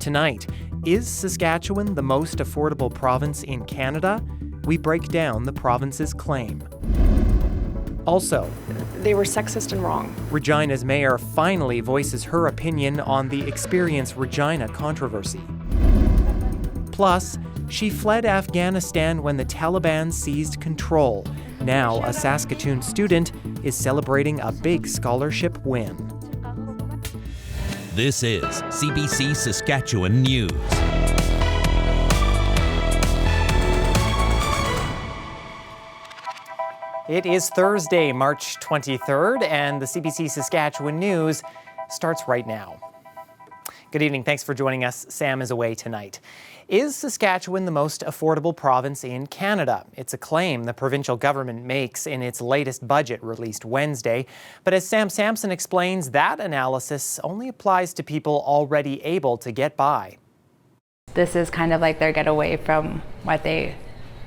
Tonight, is Saskatchewan the most affordable province in Canada? We break down the province's claim. Also, they were sexist and wrong. Regina's mayor finally voices her opinion on the Experience Regina controversy. Plus, she fled Afghanistan when the Taliban seized control. Now, a Saskatoon student is celebrating a big scholarship win. This is CBC Saskatchewan News. It is Thursday, March 23rd, and the CBC Saskatchewan News starts right now. Good evening. Thanks for joining us. Sam is away tonight. Is Saskatchewan the most affordable province in Canada? It's a claim the provincial government makes in its latest budget released Wednesday. But as Sam Sampson explains, that analysis only applies to people already able to get by. This is kind of like their getaway from what they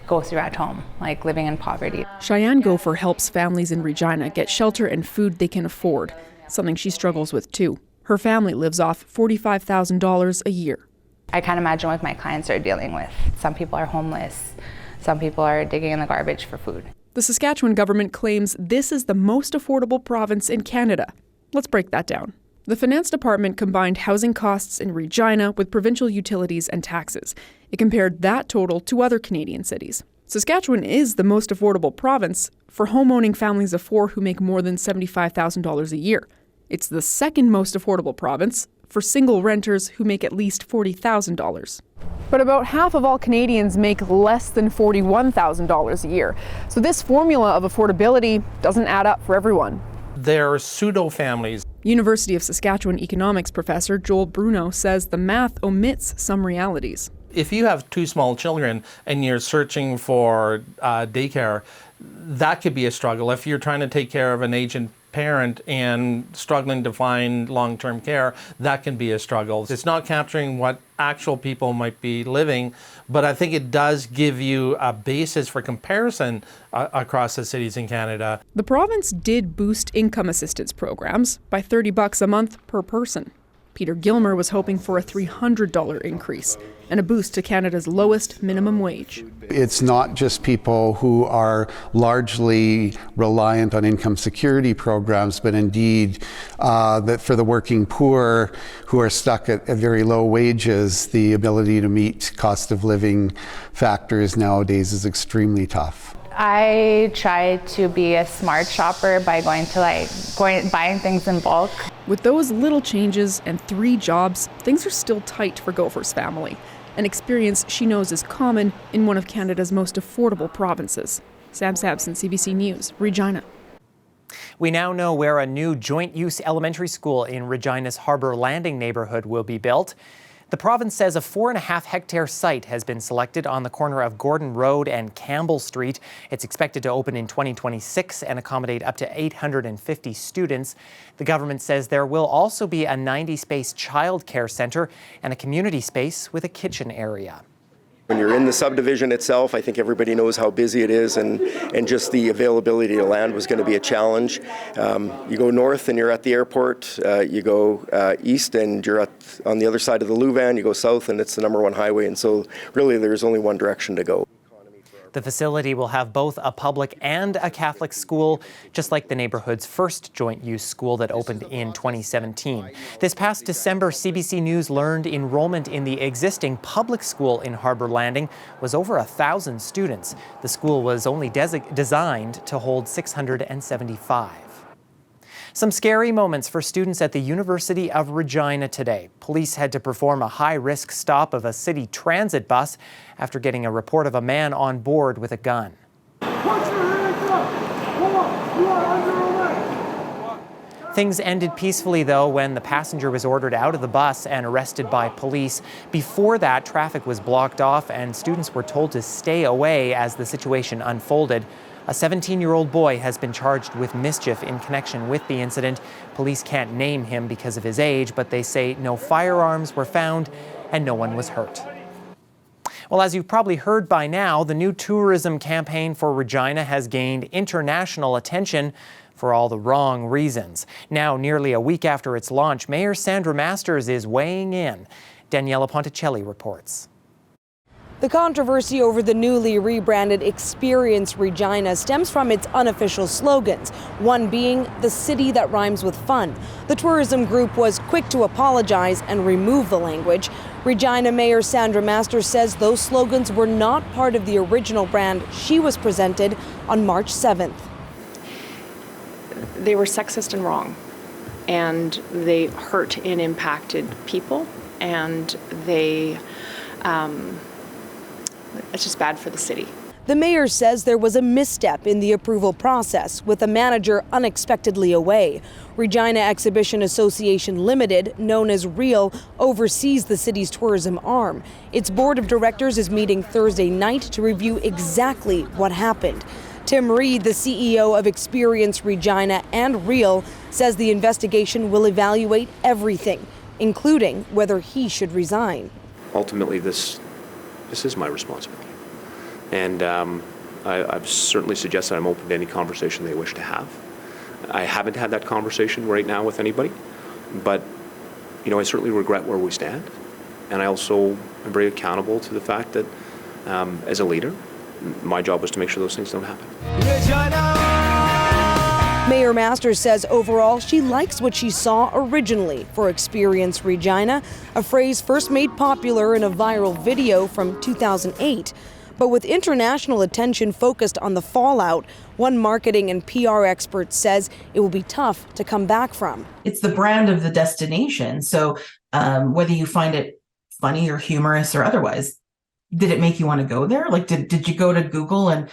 go through at home, like living in poverty. Cheyenne Gopher helps families in Regina get shelter and food they can afford, something she struggles with too. Her family lives off $45,000 a year. I can't imagine what my clients are dealing with. Some people are homeless. Some people are digging in the garbage for food. The Saskatchewan government claims this is the most affordable province in Canada. Let's break that down. The Finance Department combined housing costs in Regina with provincial utilities and taxes. It compared that total to other Canadian cities. Saskatchewan is the most affordable province for home-owning families of four who make more than $75,000 a year. It's the second most affordable province for single renters who make at least $40,000. But about half of all Canadians make less than $41,000 a year. So this formula of affordability doesn't add up for everyone. They're pseudo-families. University of Saskatchewan economics professor Joel Bruno says the math omits some realities. If you have two small children and you're searching for daycare, that could be a struggle. If you're trying to take care of an aging parent and struggling to find long-term care, that can be a struggle. It's not capturing what actual people might be living, but I think it does give you a basis for comparison across the cities in Canada. The province did boost income assistance programs by $30 a month per person. Peter Gilmer was hoping for a $300 increase and a boost to Canada's lowest minimum wage. It's not just people who are largely reliant on income security programs, but indeed that for the working poor who are stuck at very low wages, the ability to meet cost of living factors nowadays is extremely tough. I try to be a smart shopper by buying things in bulk. With those little changes and 3 jobs, things are still tight for Gopher's family, an experience she knows is common in one of Canada's most affordable provinces. Sam Sampson, CBC News, Regina. We now know where a new joint-use elementary school in Regina's Harbour Landing neighbourhood will be built. The province says a 4.5-hectare site has been selected on the corner of Gordon Road and Campbell Street. It's expected to open in 2026 and accommodate up to 850 students. The government says there will also be a 90-space childcare centre and a community space with a kitchen area. When you're in the subdivision itself, I think everybody knows how busy it is, and just the availability of land was going to be a challenge. You go north and you're at the airport, you go east and you're on the other side of the Louvain, you go south and it's the #1 highway, and so really there's only one direction to go. The facility will have both a public and a Catholic school, just like the neighborhood's first joint-use school that opened in 2017. This past December, CBC News learned enrollment in the existing public school in Harbour Landing was over 1,000 students. The school was only designed to hold 675. Some scary moments for students at the University of Regina today. Police had to perform a high-risk stop of a city transit bus after getting a report of a man on board with a gun. Things ended peacefully, though, when the passenger was ordered out of the bus and arrested by police. Before that, traffic was blocked off and students were told to stay away as the situation unfolded. A 17-year-old boy has been charged with mischief in connection with the incident. Police can't name him because of his age, but they say no firearms were found and no one was hurt. Well, as you've probably heard by now, the new tourism campaign for Regina has gained international attention for all the wrong reasons. Now, nearly a week after its launch, Mayor Sandra Masters is weighing in. Daniela Ponticelli reports. The controversy over the newly rebranded Experience Regina stems from its unofficial slogans, one being the city that rhymes with fun. The tourism group was quick to apologize and remove the language. Regina Mayor Sandra Masters says those slogans were not part of the original brand she was presented on March 7th. They were sexist and wrong, and they hurt and impacted people, and it's just bad for the city. The mayor says there was a misstep in the approval process, with a manager unexpectedly away. Regina Exhibition Association Limited, known as REAL, oversees the city's tourism arm. Its board of directors is meeting Thursday night to review exactly what happened. Tim Reed, the CEO of Experience Regina and REAL, says the investigation will evaluate everything, including whether he should resign. Ultimately, this is my responsibility. And I've certainly suggested I'm open to any conversation they wish to have. I haven't had that conversation right now with anybody, but I certainly regret where we stand. And I also am very accountable to the fact that as a leader, my job was to make sure those things don't happen. Mayor Masters says overall she likes what she saw originally for Experience Regina, a phrase first made popular in a viral video from 2008. But with international attention focused on the fallout, one marketing and PR expert says it will be tough to come back from. It's the brand of the destination. So whether you find it funny or humorous or otherwise, did it make you want to go there? Like, did you go to Google and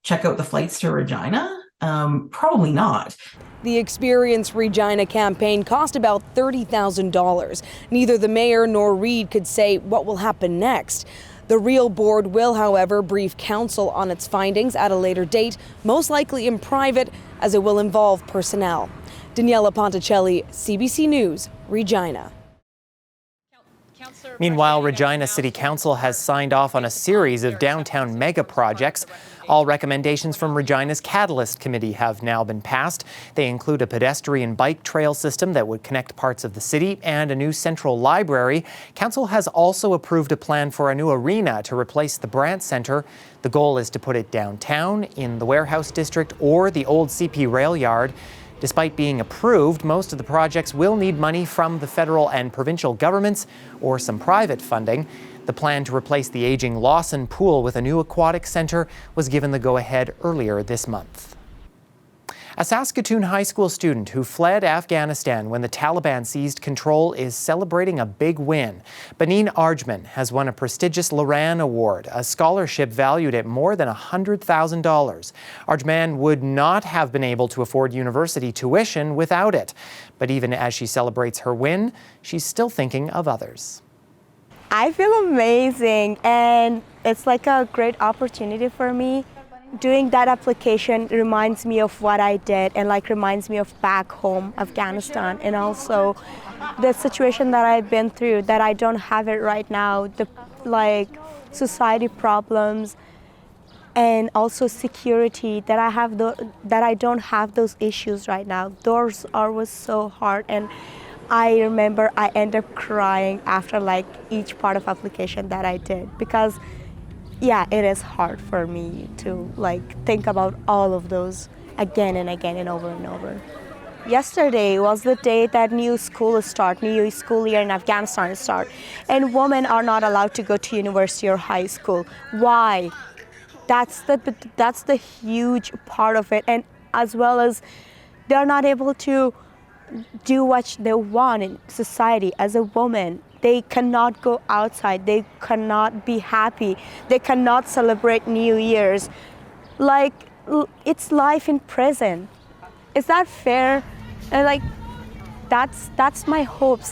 check out the flights to Regina? Probably not. The Experience Regina campaign cost about $30,000. Neither the mayor nor Reed could say what will happen next. The REAL board will, however, brief council on its findings at a later date, most likely in private, as it will involve personnel. Daniela Ponticelli, CBC News, Regina. Meanwhile, Regina City Council has signed off on a series of downtown mega projects. All recommendations from Regina's Catalyst Committee have now been passed. They include a pedestrian bike trail system that would connect parts of the city and a new central library. Council has also approved a plan for a new arena to replace the Brandt Centre. The goal is to put it downtown, in the warehouse district, or the old CP rail yard. Despite being approved, most of the projects will need money from the federal and provincial governments or some private funding. The plan to replace the aging Lawson Pool with a new aquatic centre was given the go-ahead earlier this month. A Saskatoon high school student who fled Afghanistan when the Taliban seized control is celebrating a big win. Benin Arjman has won a prestigious Loran Award, a scholarship valued at more than $100,000. Arjman would not have been able to afford university tuition without it. But even as she celebrates her win, she's still thinking of others. I feel amazing, and it's like a great opportunity for me. Doing that application reminds me of what I did, and reminds me of back home, Afghanistan, and also the situation that I've been through, that I don't have it right now, the society problems, and also security, that I don't have those issues right now. Those was so hard, and I remember I end up crying after each part of application that I did, because yeah, it is hard for me to think about all of those again and again and over. Yesterday was the day that new school year in Afghanistan start, and women are not allowed to go to university or high school. Why? That's the huge part of it, and as well as they're not able to do what they want in society as a woman. They cannot go outside. They cannot be happy. They cannot celebrate New Year's. It's life in prison. Is that fair? And that's my hope.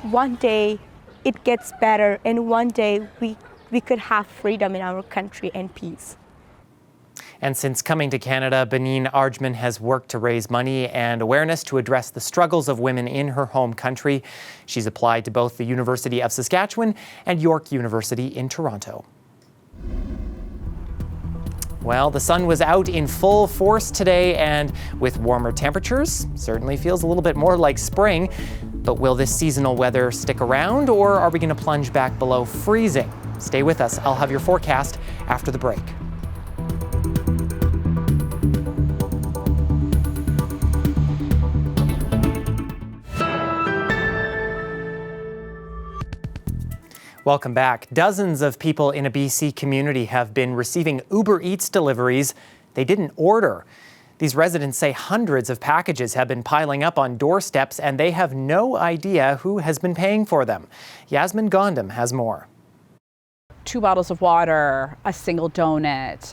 One day it gets better, and one day we could have freedom in our country and peace. And since coming to Canada, Benin Arjman has worked to raise money and awareness to address the struggles of women in her home country. She's applied to both the University of Saskatchewan and York University in Toronto. Well, the sun was out in full force today, and with warmer temperatures, certainly feels a little bit more like spring. But will this seasonal weather stick around, or are we going to plunge back below freezing? Stay with us. I'll have your forecast after the break. Welcome back. Dozens of people in a BC community have been receiving Uber Eats deliveries they didn't order. These residents say hundreds of packages have been piling up on doorsteps and they have no idea who has been paying for them. Yasmin Gondam has more. 2 bottles of water, a single donut.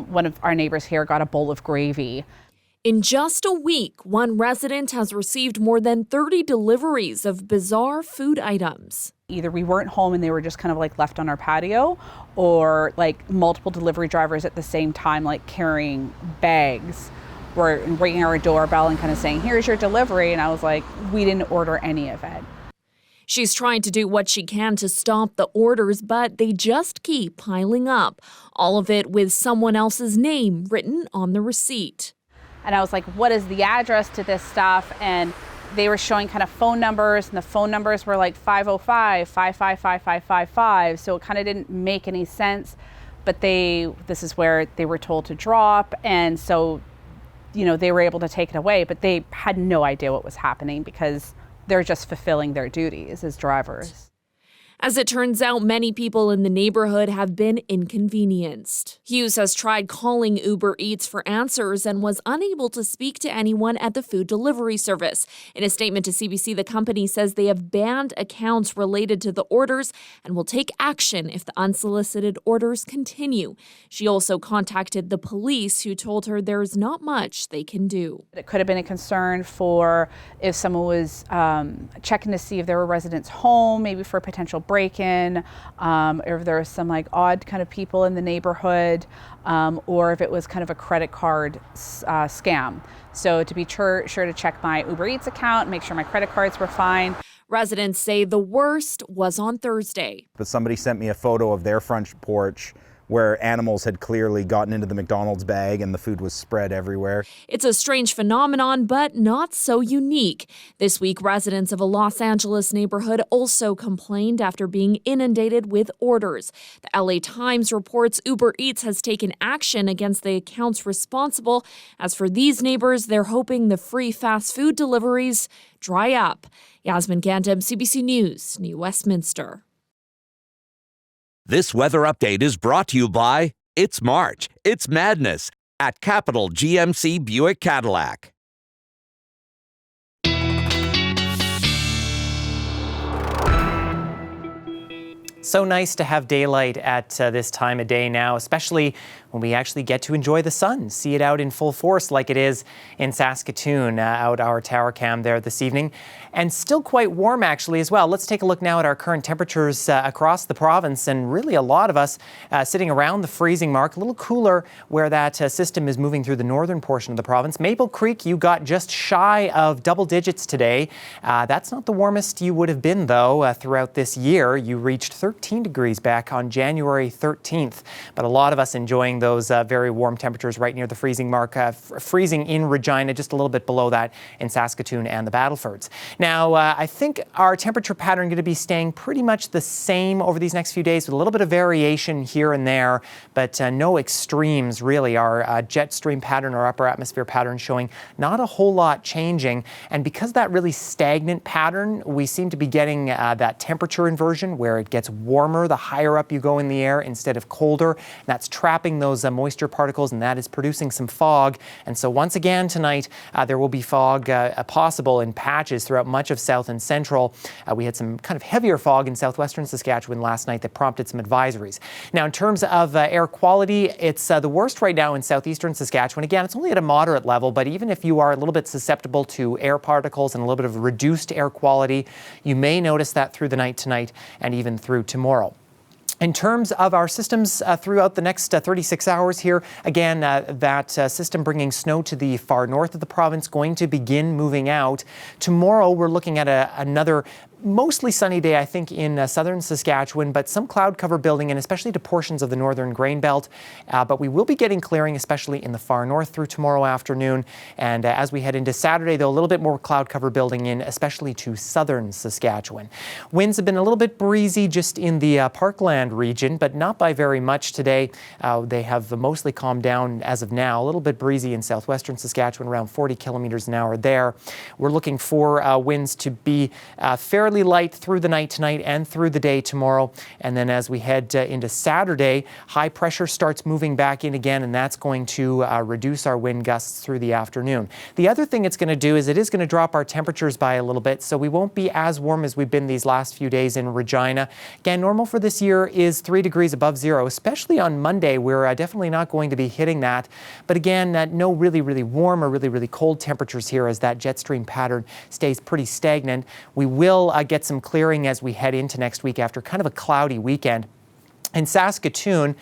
One of our neighbors here got a bowl of gravy. In just a week, one resident has received more than 30 deliveries of bizarre food items. Either we weren't home and they were just kind of like left on our patio, or like multiple delivery drivers at the same time, like carrying bags, were ringing our doorbell and kind of saying, "Here's your delivery." And I was like, we didn't order any of it. She's trying to do what she can to stop the orders, but they just keep piling up. All of it with someone else's name written on the receipt. And I was like, what is the address to this stuff? And they were showing kind of phone numbers, and the phone numbers were like 505-555-5555. So it kind of didn't make any sense. But this is where they were told to drop. And so, they were able to take it away, but they had no idea what was happening because they're just fulfilling their duties as drivers. As it turns out, many people in the neighborhood have been inconvenienced. Hughes has tried calling Uber Eats for answers and was unable to speak to anyone at the food delivery service. In a statement to CBC, the company says they have banned accounts related to the orders and will take action if the unsolicited orders continue. She also contacted the police, who told her there's not much they can do. It could have been a concern for if someone was checking to see if there were residents home, maybe for a potential break-in, or if there was some like odd kind of people in the neighborhood, or if it was kind of a credit card scam. So to be sure to check my Uber Eats account, make sure my credit cards were fine. Residents say the worst was on Thursday. But somebody sent me a photo of their front porch where animals had clearly gotten into the McDonald's bag and the food was spread everywhere. It's a strange phenomenon, but not so unique. This week, residents of a Los Angeles neighborhood also complained after being inundated with orders. The LA Times reports Uber Eats has taken action against the accounts responsible. As for these neighbors, they're hoping the free fast food deliveries dry up. Yasmin Gandam, CBC News, New Westminster. This weather update is brought to you by It's March, It's Madness at Capital GMC Buick Cadillac. So nice to have daylight at this time of day now, especially when we actually get to enjoy the sun, see it out in full force like it is in Saskatoon, out our tower cam there this evening. And still quite warm actually as well. Let's take a look now at our current temperatures across the province, and really a lot of us sitting around the freezing mark, a little cooler where that system is moving through the northern portion of the province. Maple Creek, you got just shy of double digits today. That's not the warmest you would have been though throughout this year. You reached 13 degrees back on January 13th, but a lot of us enjoying those very warm temperatures right near the freezing mark, freezing in Regina, just a little bit below that in Saskatoon and the Battlefords. Now, I think our temperature pattern going to be staying pretty much the same over these next few days with a little bit of variation here and there, but no extremes really. Our jet stream pattern, our upper atmosphere pattern showing not a whole lot changing. And because that really stagnant pattern, we seem to be getting that temperature inversion where it gets warmer the higher up you go in the air instead of colder. That's trapping those moisture particles, and that is producing some fog. And so once again tonight, there will be fog possible in patches throughout much of south and central. We had some kind of heavier fog in southwestern Saskatchewan last night that prompted some advisories. Now, in terms of air quality, it's the worst right now in southeastern Saskatchewan. Again, it's only at a moderate level, but even if you are a little bit susceptible to air particles and a little bit of reduced air quality, you may notice that through the night tonight and even through tomorrow. In terms of our systems throughout the next 36 hours here, again, that system bringing snow to the far north of the province going to begin moving out. Tomorrow, we're looking at another mostly sunny day, I think, in southern Saskatchewan, but some cloud cover building in, especially to portions of the northern grain belt. But we will be getting clearing, especially in the far north through tomorrow afternoon. And as we head into Saturday, though, a little bit more cloud cover building in, especially to southern Saskatchewan. Winds have been a little bit breezy just in the Parkland region, but not by very much today. They have mostly calmed down as of now. A little bit breezy in southwestern Saskatchewan, around 40 kilometers an hour there. We're looking for winds to be fairly light through the night tonight and through the day tomorrow. And then as we head into Saturday, high pressure starts moving back in again, and that's going to reduce our wind gusts through the afternoon. The other thing it's going to do is it is going to drop our temperatures by a little bit, so we won't be as warm as we've been these last few days in Regina. Again, normal for this year is 3 degrees above zero, especially on Monday. We're definitely not going to be hitting that. But again, no really warm or really cold temperatures here as that jet stream pattern stays pretty stagnant. We will get some clearing as we head into next week after kind of a cloudy weekend. In Saskatoon,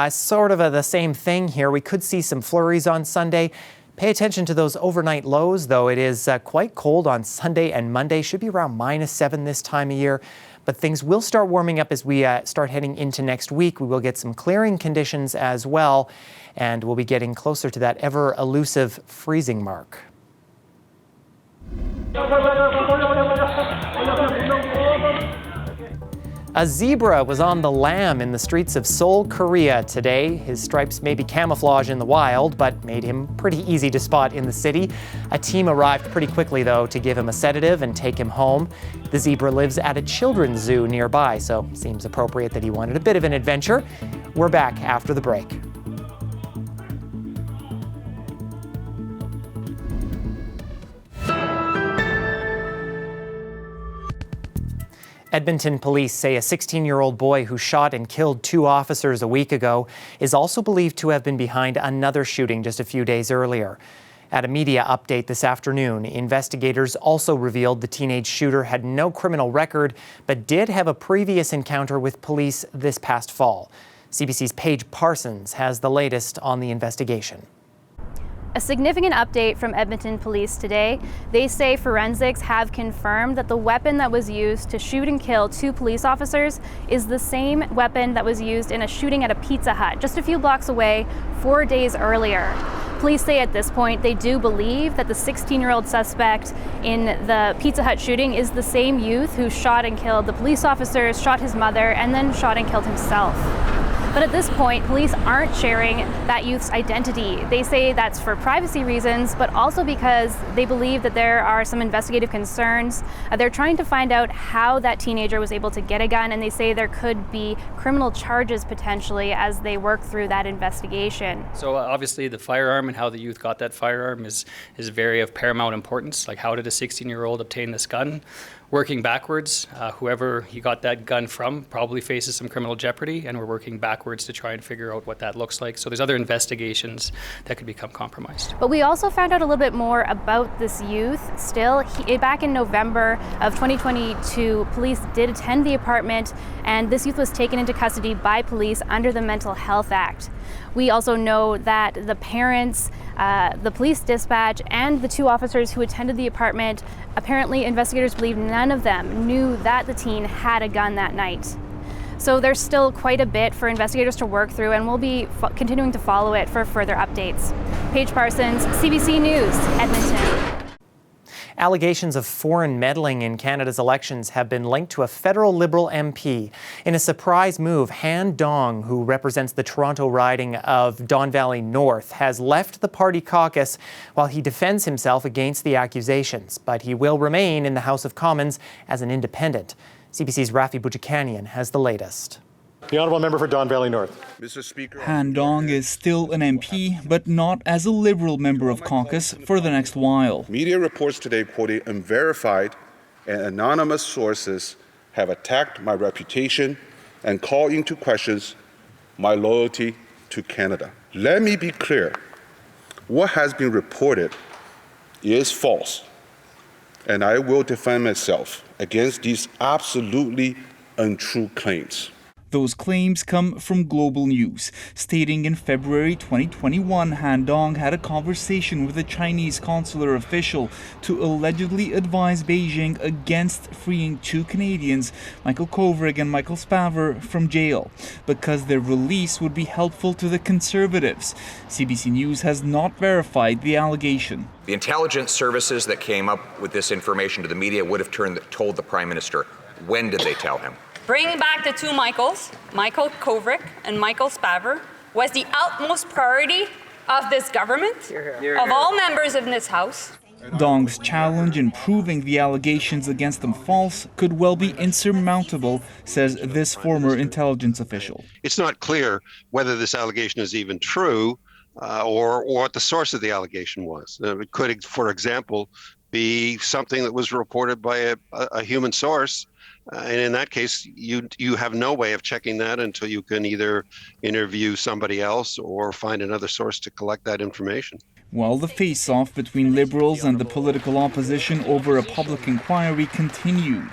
sort of the same thing here. We could see some flurries on Sunday. Pay attention to those overnight lows, though. It is quite cold on Sunday and Monday. Should be around -7 this time of year. But things will start warming up as we start heading into next week. We will get some clearing conditions as well, and we'll be getting closer to that ever elusive freezing mark. A zebra was on the lam in the streets of Seoul, Korea today. His stripes may be camouflage in the wild, but made him pretty easy to spot in the city. A team arrived pretty quickly, though, to give him a sedative and take him home. The zebra lives at a children's zoo nearby, so seems appropriate that he wanted a bit of an adventure. We're back after the break. Edmonton police say a 16-year-old boy who shot and killed 2 officers a week ago is also believed to have been behind another shooting just a few days earlier. At a media update this afternoon, investigators also revealed the teenage shooter had no criminal record, but did have a previous encounter with police this past fall. CBC's Paige Parsons has the latest on the investigation. A significant update from Edmonton police today. They say forensics have confirmed that the weapon that was used to shoot and kill 2 police officers is the same weapon that was used in a shooting at a Pizza Hut just a few blocks away 4 days earlier. Police say at this point they do believe that the 16-year-old suspect in the Pizza Hut shooting is the same youth who shot and killed the police officers, shot his mother, and then shot and killed himself. But at this point, police aren't sharing that youth's identity. They say that's for privacy reasons, but also because they believe that there are some investigative concerns. They're trying to find out how that teenager was able to get a gun, and they say there could be criminal charges potentially as they work through that investigation. So obviously the firearm and how the youth got that firearm is very of paramount importance. Like, how did a 16-year-old obtain this gun? Working backwards, whoever he got that gun from probably faces some criminal jeopardy, and we're working backwards to try and figure out what that looks like. So there's other investigations that could become compromised. But we also found out a little bit more about this youth. Still, back in November of 2022, police did attend the apartment, and this youth was taken into custody by police under the Mental Health Act. We also know that the parents, the police dispatch, and the 2 officers who attended the apartment, apparently investigators believe none of them knew that the teen had a gun that night. So there's still quite a bit for investigators to work through, and we'll be continuing to follow it for further updates. Paige Parsons, CBC News, Edmonton. Allegations of foreign meddling in Canada's elections have been linked to a federal Liberal MP. In a surprise move, Han Dong, who represents the Toronto riding of Don Valley North, has left the party caucus while he defends himself against the accusations. But he will remain in the House of Commons as an independent. CBC's Rafi Bouchikanian has the latest. The Honourable Member for Don Valley North. Mr. Speaker. Han Dong is still an MP, but not as a Liberal member of caucus for the next while. Media reports today quoting unverified and anonymous sources have attacked my reputation and called into questions my loyalty to Canada. Let me be clear. What has been reported is false, and I will defend myself against these absolutely untrue claims. Those claims come from Global News, stating in February 2021 Han Dong had a conversation with a Chinese consular official to allegedly advise Beijing against freeing two Canadians, Michael Kovrig and Michael Spavor, from jail, because their release would be helpful to the Conservatives. CBC News has not verified the allegation. The intelligence services that came up with this information to the media would have told the Prime Minister. When did they tell him? Bringing back the two Michaels, Michael Kovrig and Michael Spavor, was the utmost priority of this government, of all members of this House. Dong's challenge in proving the allegations against them false could well be insurmountable, says this former intelligence official. It's not clear whether this allegation is even true or what the source of the allegation was. It could, for example, be something that was reported by a human source. And in that case, you have no way of checking that until you can either interview somebody else or find another source to collect that information. While the face-off between Liberals and the political opposition over a public inquiry continued.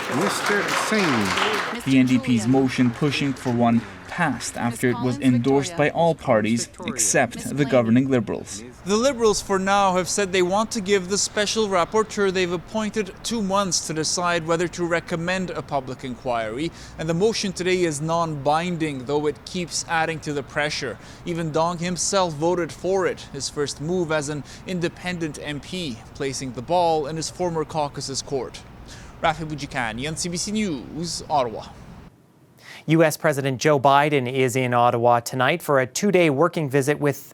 Mr. Singh. The NDP's motion pushing for one passed after it was endorsed by all parties except the governing Liberals. The Liberals for now have said they want to give the special rapporteur they've appointed 2 months to decide whether to recommend a public inquiry, and the motion today is non-binding, though it keeps adding to the pressure. Even Dong himself voted for it, his first move as an independent MP, placing the ball in his former caucus's court. Rafi Bujikani, CBC News, Ottawa. U.S. President Joe Biden is in Ottawa tonight for a 2-day working visit with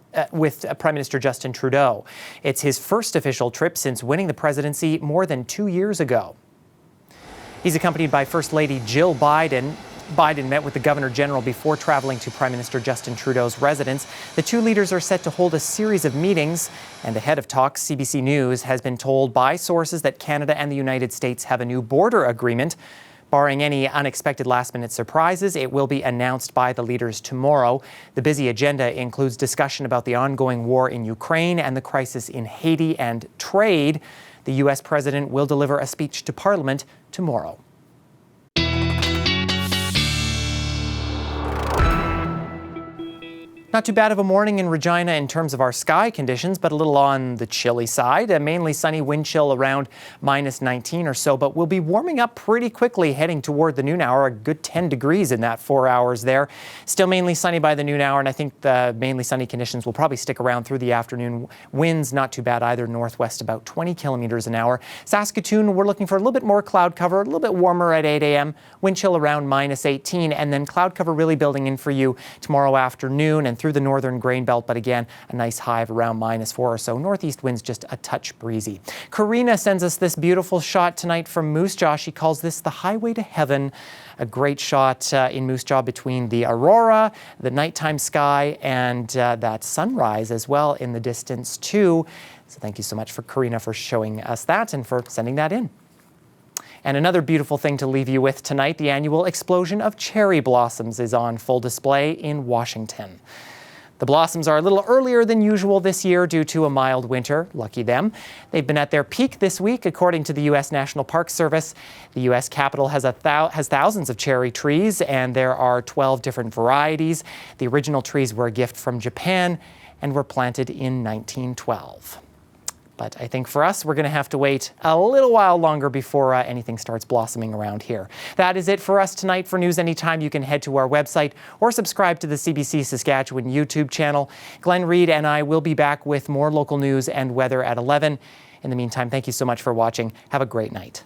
Prime Minister Justin Trudeau. It's his first official trip since winning the presidency more than 2 years ago. He's accompanied by First Lady Jill Biden. Biden met with the Governor General before traveling to Prime Minister Justin Trudeau's residence. The two leaders are set to hold a series of meetings, and ahead of talks, CBC News has been told by sources that Canada and the United States have a new border agreement. Barring any unexpected last-minute surprises, it will be announced by the leaders tomorrow. The busy agenda includes discussion about the ongoing war in Ukraine and the crisis in Haiti and trade. The U.S. president will deliver a speech to Parliament tomorrow. Not too bad of a morning in Regina in terms of our sky conditions, but a little on the chilly side. A mainly sunny, wind chill around -19 or so, but we'll be warming up pretty quickly heading toward the noon hour, a good 10 degrees in that 4 hours there. Still mainly sunny by the noon hour, and I think the mainly sunny conditions will probably stick around through the afternoon. Winds not too bad either, northwest about 20 kilometers an hour. Saskatoon, we're looking for a little bit more cloud cover, a little bit warmer at 8 a.m., wind chill around -18, and then cloud cover really building in for you tomorrow afternoon and through the northern grain belt, but again, a nice high of around -4 or so. Northeast winds just a touch breezy. Karina sends us this beautiful shot tonight from Moose Jaw. She calls this the highway to heaven. A great shot in Moose Jaw between the aurora, the nighttime sky, and that sunrise as well in the distance too. So thank you so much for Karina for showing us that and for sending that in. And another beautiful thing to leave you with tonight, the annual explosion of cherry blossoms is on full display in Washington. The blossoms are a little earlier than usual this year due to a mild winter. Lucky them. They've been at their peak this week, according to the U.S. National Park Service. The U.S. Capitol has thousands of cherry trees, and there are 12 different varieties. The original trees were a gift from Japan and were planted in 1912. But I think for us, we're going to have to wait a little while longer before anything starts blossoming around here. That is it for us tonight. For news anytime, you can head to our website or subscribe to the CBC Saskatchewan YouTube channel. Glenn Reed and I will be back with more local news and weather at 11. In the meantime, thank you so much for watching. Have a great night.